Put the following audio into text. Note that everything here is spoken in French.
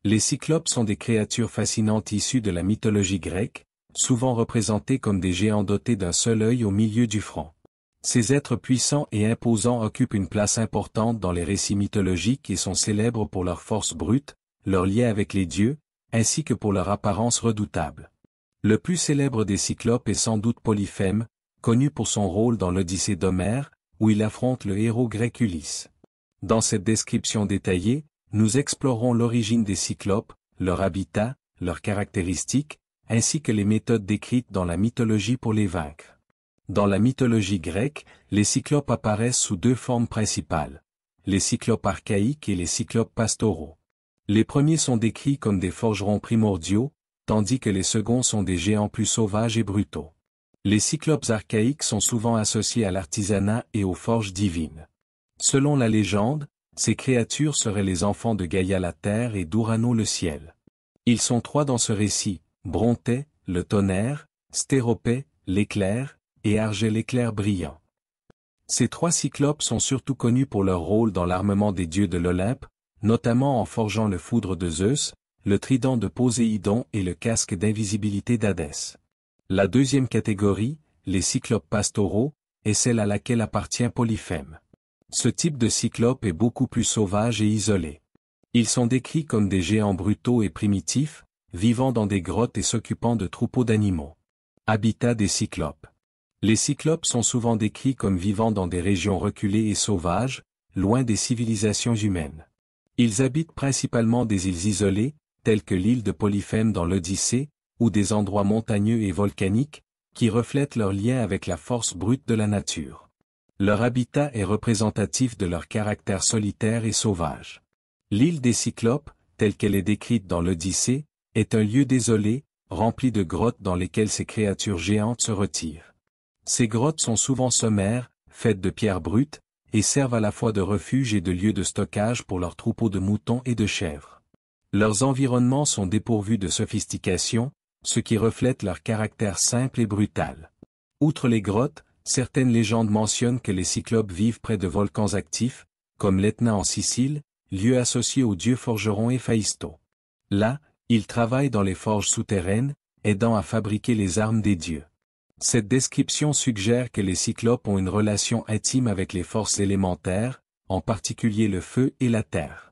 Les cyclopes sont des créatures fascinantes issues de la mythologie grecque, souvent représentées comme des géants dotés d'un seul œil au milieu du front. Ces êtres puissants et imposants occupent une place importante dans les récits mythologiques et sont célèbres pour leur force brute, leur lien avec les dieux, ainsi que pour leur apparence redoutable. Le plus célèbre des cyclopes est sans doute Polyphème, connu pour son rôle dans l'Odyssée d'Homère, où il affronte le héros grec Ulysse. Dans cette description détaillée, nous explorons l'origine des cyclopes, leur habitat, leurs caractéristiques, ainsi que les méthodes décrites dans la mythologie pour les vaincre. Dans la mythologie grecque, les cyclopes apparaissent sous deux formes principales, les cyclopes archaïques et les cyclopes pastoraux. Les premiers sont décrits comme des forgerons primordiaux, tandis que les seconds sont des géants plus sauvages et brutaux. Les cyclopes archaïques sont souvent associés à l'artisanat et aux forges divines. Selon la légende, ces créatures seraient les enfants de Gaïa la terre et d'Urano le ciel. Ils sont trois dans ce récit, Brontée, le tonnerre, Stéropée, l'éclair, et Argée l'éclair brillant. Ces trois cyclopes sont surtout connus pour leur rôle dans l'armement des dieux de l'Olympe, notamment en forgeant le foudre de Zeus, le trident de Poséidon et le casque d'invisibilité d'Hadès. La deuxième catégorie, les cyclopes pastoraux, est celle à laquelle appartient Polyphème. Ce type de cyclope est beaucoup plus sauvage et isolé. Ils sont décrits comme des géants brutaux et primitifs, vivant dans des grottes et s'occupant de troupeaux d'animaux. Habitat des cyclopes. Les cyclopes sont souvent décrits comme vivant dans des régions reculées et sauvages, loin des civilisations humaines. Ils habitent principalement des îles isolées, telles que l'île de Polyphème dans l'Odyssée, ou des endroits montagneux et volcaniques, qui reflètent leur lien avec la force brute de la nature. Leur habitat est représentatif de leur caractère solitaire et sauvage. L'île des Cyclopes, telle qu'elle est décrite dans l'Odyssée, est un lieu désolé, rempli de grottes dans lesquelles ces créatures géantes se retirent. Ces grottes sont souvent sommaires, faites de pierres brutes, et servent à la fois de refuge et de lieu de stockage pour leurs troupeaux de moutons et de chèvres. Leurs environnements sont dépourvus de sophistication, ce qui reflète leur caractère simple et brutal. Outre les grottes, certaines légendes mentionnent que les cyclopes vivent près de volcans actifs, comme l'Etna en Sicile, lieu associé au dieu forgeron Héphaïsto. Là, ils travaillent dans les forges souterraines, aidant à fabriquer les armes des dieux. Cette description suggère que les cyclopes ont une relation intime avec les forces élémentaires, en particulier le feu et la terre.